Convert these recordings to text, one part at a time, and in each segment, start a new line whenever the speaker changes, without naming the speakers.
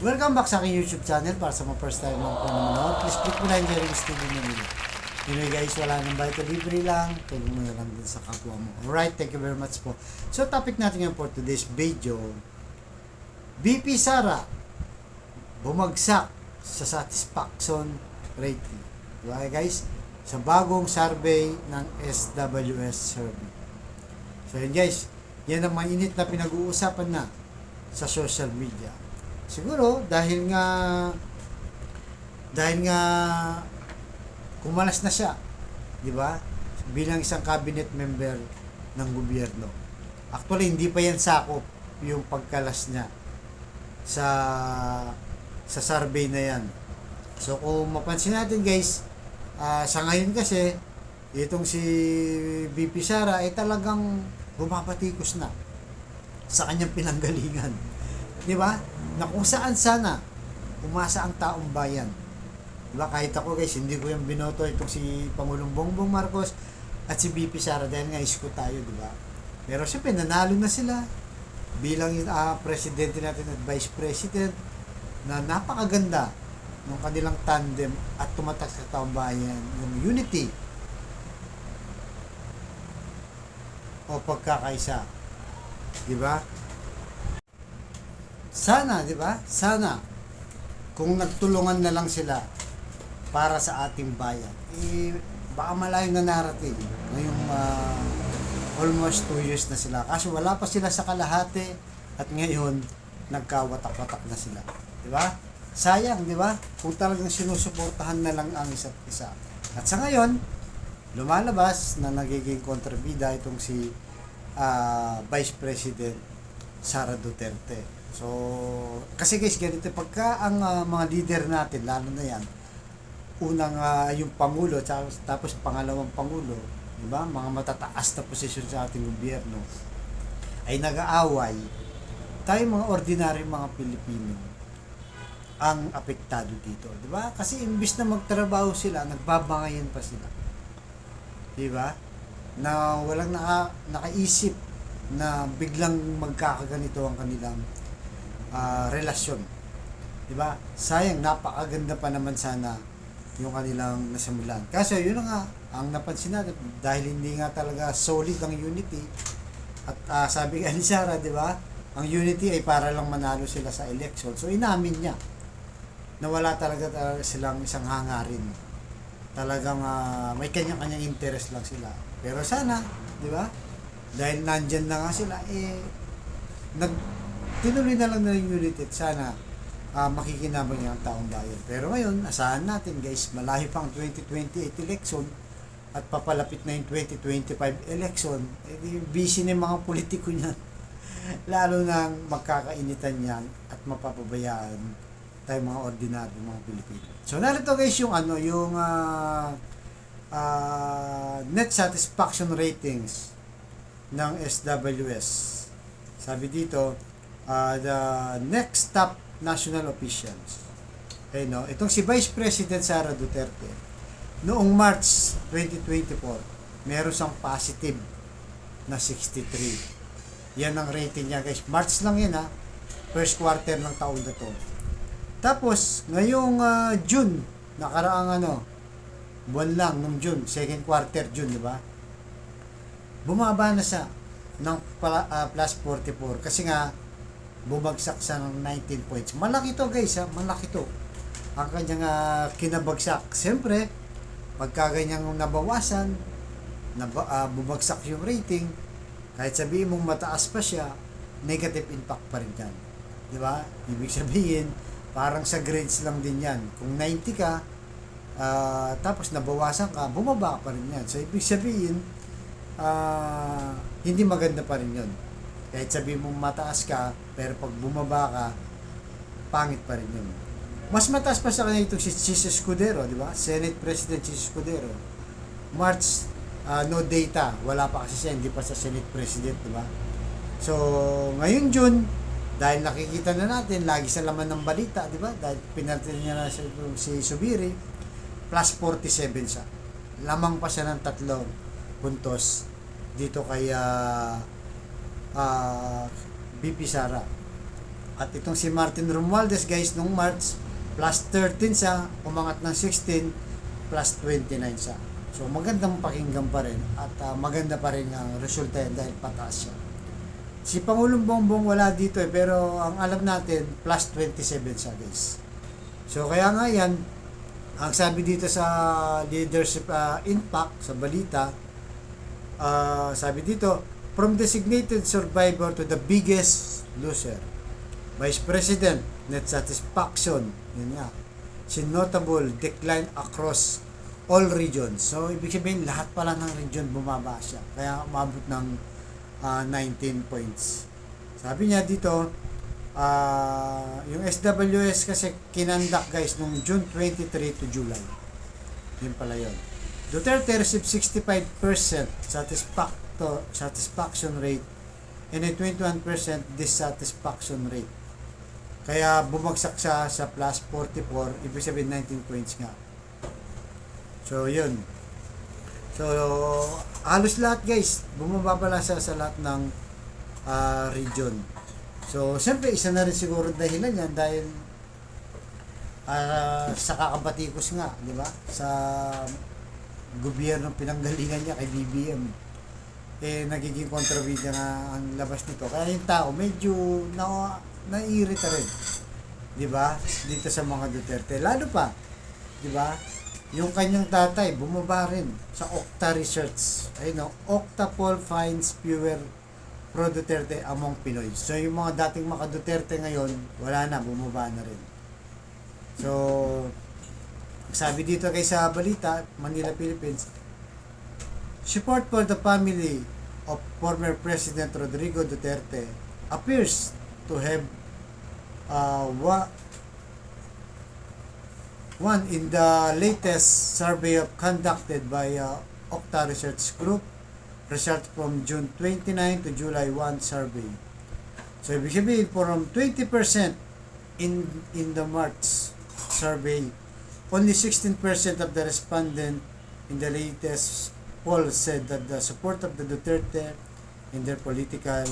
Welcome back sa aking YouTube channel. Para sa mga first time lang po na manood, please click mo na yung Jerry Studio nyo. Anyway guys, wala nang bayad, libre lang. Tulong mo na lang din sa kapwa mo. Alright, thank you very much po. So topic natin ngayon for today's video, BP Sara bumagsak sa satisfaction rating. Diba guys? Sa bagong survey ng SWS survey. So yun guys, yan ang mainit na pinag-uusapan na sa social media. Siguro dahil nga kumalas na siya, 'di ba? Bilang isang cabinet member ng gobyerno. Actually hindi pa yan sakop yung pagkalas niya sa survey na yan. So kung mapansin natin guys, sa ngayon kasi itong si BP Sara ay talagang bumabatikos na sa kanyang pinanggalingan. 'Di ba? Na kung saan sana umasa ang taong bayan. 'Di ba? Kahit ako guys, hindi ko yung binoto itong si Pangulong Bongbong Marcos at si BP Sara dahil nga isko tayo, 'di ba? Pero siyempre nanalo na sila bilang presidente natin at vice president na napakaganda ng kanilang tandem at tumatak sa taong bayan yung unity o pagkakaisa. 'Di ba? Sana, 'di ba? Sana kung nagtulungan na lang sila para sa ating bayan. Baka malayo na narrative ngayong almost 2 years na sila. Kasi wala pa sila sa kalahati at ngayon nagkawatak-watak na sila. 'Di ba? Sayang, 'di ba? Kung talagang sinusuportahan na lang ang isa't isa. At sa ngayon, lumalabas na nagiging kontrabida itong si Vice President Sara Duterte. So, kasi guys, ganito pagka ang mga leader natin, lalo na yan, unang yung Pangulo, tapos pangalawang Pangulo, di ba? Mga matataas na posisyon sa ating gobyerno, ay nag-aaway, tayo mga ordinaryong mga Pilipino, ang apektado dito, di ba? Kasi imbis na magtrabaho sila, nagbabangayan pa sila. Di ba? Na walang nakaisip na biglang magkakaganito ang kanilang relasyon. 'Di ba? Sayang, napakaganda pa naman sana yung kanilang nasimulan. Kasi yun nga ang napansin natin, dahil hindi nga talaga solid ang unity. At sabi nga ni Sara, 'di ba? Ang unity ay para lang manalo sila sa election. So inamin niya na wala talaga silang isang hangarin. Talagang may kanya-kanyang interest lang sila. Pero sana, 'di ba? Dahil nandyan na nga sila, tinuloy na lang na yung unity at sana makikinabang niya ang taong bayan. Pero ngayon, asahan natin guys, malayo pang 2028 election at papalapit na yung 2025 election, busy na yung mga politiko niyan. Lalo nang magkakainitan yan at mapapabayaan tayo mga ordinary mga Pilipino. So narito guys yung net satisfaction ratings ng SWS. Sabi dito, the next top national officials. Okay, no? Itong si Vice President Sara Duterte, noong March 2024, meron siyang positive na 63. Yan ang rating niya guys. March lang yan ha. First quarter ng taon na to. Tapos, ngayong June, nakaraang buwan lang nung June, second quarter June, di ba? Bumaba na siya ng plus 44 kasi nga bumagsak siya ng 19 points. Malaki to guys ha, malaki to. Ang kanyang kinabagsak. Siyempre, pagka ganyang nabawasan, bumagsak yung rating, kahit sabihin mong mataas pa siya, negative impact pa rin yan. Di ba? Ibig sabihin, parang sa grades lang din yan. Kung 90 ka, tapos nabawasan ka, bumaba pa rin yan. So, ibig sabihin, hindi maganda pa rin yun. Kahit sabihin mong mataas ka, pero pag bumaba ka, pangit pa rin yun. Mas mataas pa sa kanya itong si Chis Escudero, di ba? Senate President Chis Escudero. March, no data. Wala pa kasi siya, hindi pa sa Senate President, di ba? So, ngayon June, dahil nakikita na natin, lagi sa laman ng balita, di ba? Dahil pinalitan niya na si Subiri, plus 47 siya. Lamang pa siya ng 3 puntos dito kay BP Sara. At itong si Martin Romualdez guys, nung March, plus 13 siya, umangat ng 16, plus 29 siya. So magandang pakinggan pa rin at maganda pa rin ang resulta yan dahil pataas siya. Si Pangulong Bongbong wala dito pero ang alam natin plus 27 siya guys. So kaya nga yan, ang sabi dito sa leadership impact sa balita, sabi dito, from designated survivor to the biggest loser. Vice President, net satisfaction, yun nga, si notable decline across all regions. So, ibig sabihin, lahat pala ng region bumaba siya. Kaya umabot ng 19 points. Sabi niya dito, yung SWS kasi kinandak guys nung June 23 to July. Yun pala yun. Duterte received 65% satisfaction rate and a 21% dissatisfaction rate. Kaya bumagsak siya sa plus 44, ibig sabihin 19 points nga. So, yun. So, halos lahat guys, bumaba pala siya sa lahat ng region. So, siyempre, isa na rin siguro dahilan yan dahil sa kakabatikos nga, di ba? Sa gobyerno pinanggalingan niya kay BBM. Nagiging kontrabida nga ang labas nito. Kaya yung tao, medyo naiirita rin. Di ba? Dito sa mga Duterte. Lalo pa, di ba? Yung kanyang tatay, bumaba rin sa Okta Research. Ayun, Okta poll finds fewer pro-Duterte among Pinoy. So, yung mga dating maka-Duterte ngayon, wala na, bumaba na rin. So, sabi dito kay sa balita, Manila, Philippines, support for the family of former President Rodrigo Duterte appears to have won in the latest survey conducted by Okta Research Group, result from June 29 to July 1 survey. So, ibig sabihin, from 20% in the March survey, only 16% of the respondent in the latest poll said that the support of the Duterte in their political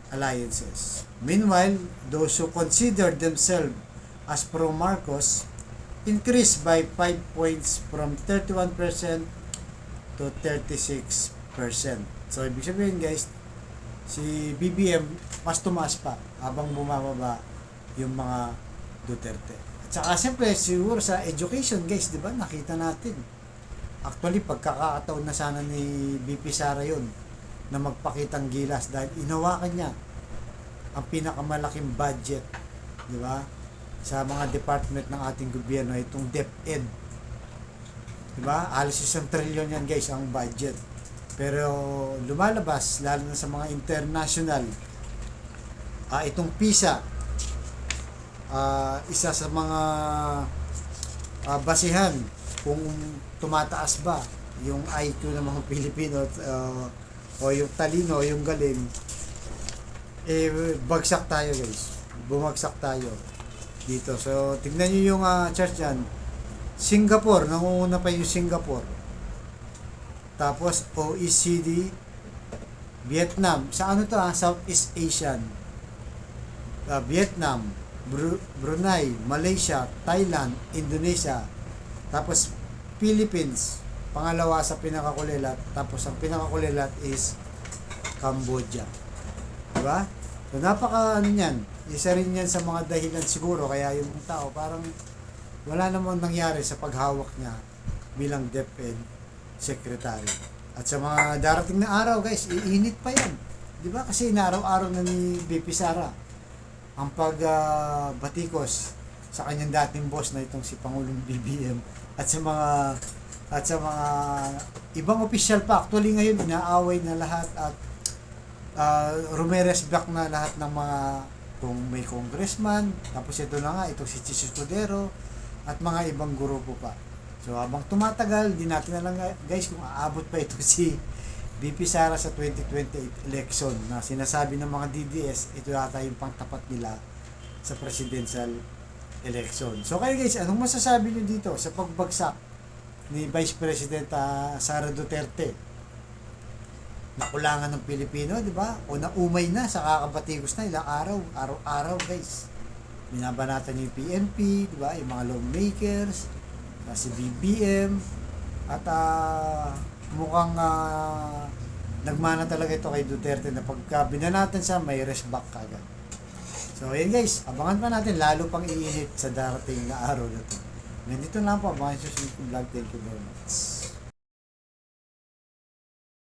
alliances. Meanwhile, those who considered themselves as pro-Marcos increased by 5 points from 31% to 36%. So, ibig sabihin guys, si BBM mas tumaas pa habang bumababa yung mga Duterte. At saka siyempre, siguro sa education guys, di ba, nakita natin. Actually, pagkakataon na sana ni BP Sara yun na magpakitang gilas dahil inawakan niya ang pinakamalaking budget, di ba, sa mga department ng ating gobyerno, itong DepEd. Di ba? Halos 1 trillion yan guys ang budget. Pero lumalabas, lalo na sa mga international, itong PISA, isa sa mga basihan kung tumataas ba yung IQ ng mga Pilipino o yung talino, yung galing, bagsak tayo guys. Bumagsak tayo dito. So, tignan nyo yung chart yan. Singapore, nangunguna pa yung Singapore. Tapos, OECD, Vietnam. Sa ano to Southeast Asian. Vietnam, Brunei, Malaysia, Thailand, Indonesia. Tapos, Philippines, pangalawa sa pinakakulilat. Tapos, ang pinakakulilat is Cambodia. Diba? So, napaka ano yan. Isa rin yan sa mga dahilan siguro. Kaya yung tao, parang wala namang nangyari sa paghawak niya bilang DepEd Secretary. At sa mga darating na araw, guys, iinit pa yan. Diba? Kasi inaaraw-araw na ni BP Sara ang pagbatikos sa kanyang dating boss na itong si Pangulong BBM at sa mga ibang opisyal pa. Actually ngayon inaaway na lahat at Rumeres back na lahat ng mga, kung may congressman, tapos ito na nga, itong si Chis Escudero at mga ibang grupo pa. So habang tumatagal, di natin na lang guys kung aabot pa ito si BP Sara sa 2028 election na sinasabi ng mga DDS, ito yata yung pangtapat nila sa presidential election. So kayo guys, anong masasabi nyo dito sa pagbagsak ni Vice President Sara Duterte? nakulangan ng Pilipino, di ba? O naumay na sa kakabatikos na ilang araw, araw-araw guys. Binabanatan yung PNP, di ba? Yung mga lawmakers, si BBM, at mukhang nagmana talaga ito kay Duterte na pagka binanatan siya, may rest back kagad. So, ayan guys, abangan pa natin, lalo pang iinit sa darating na araw na ito. Ganito lang po, abangan sa susunod kong vlog. Thank you very much.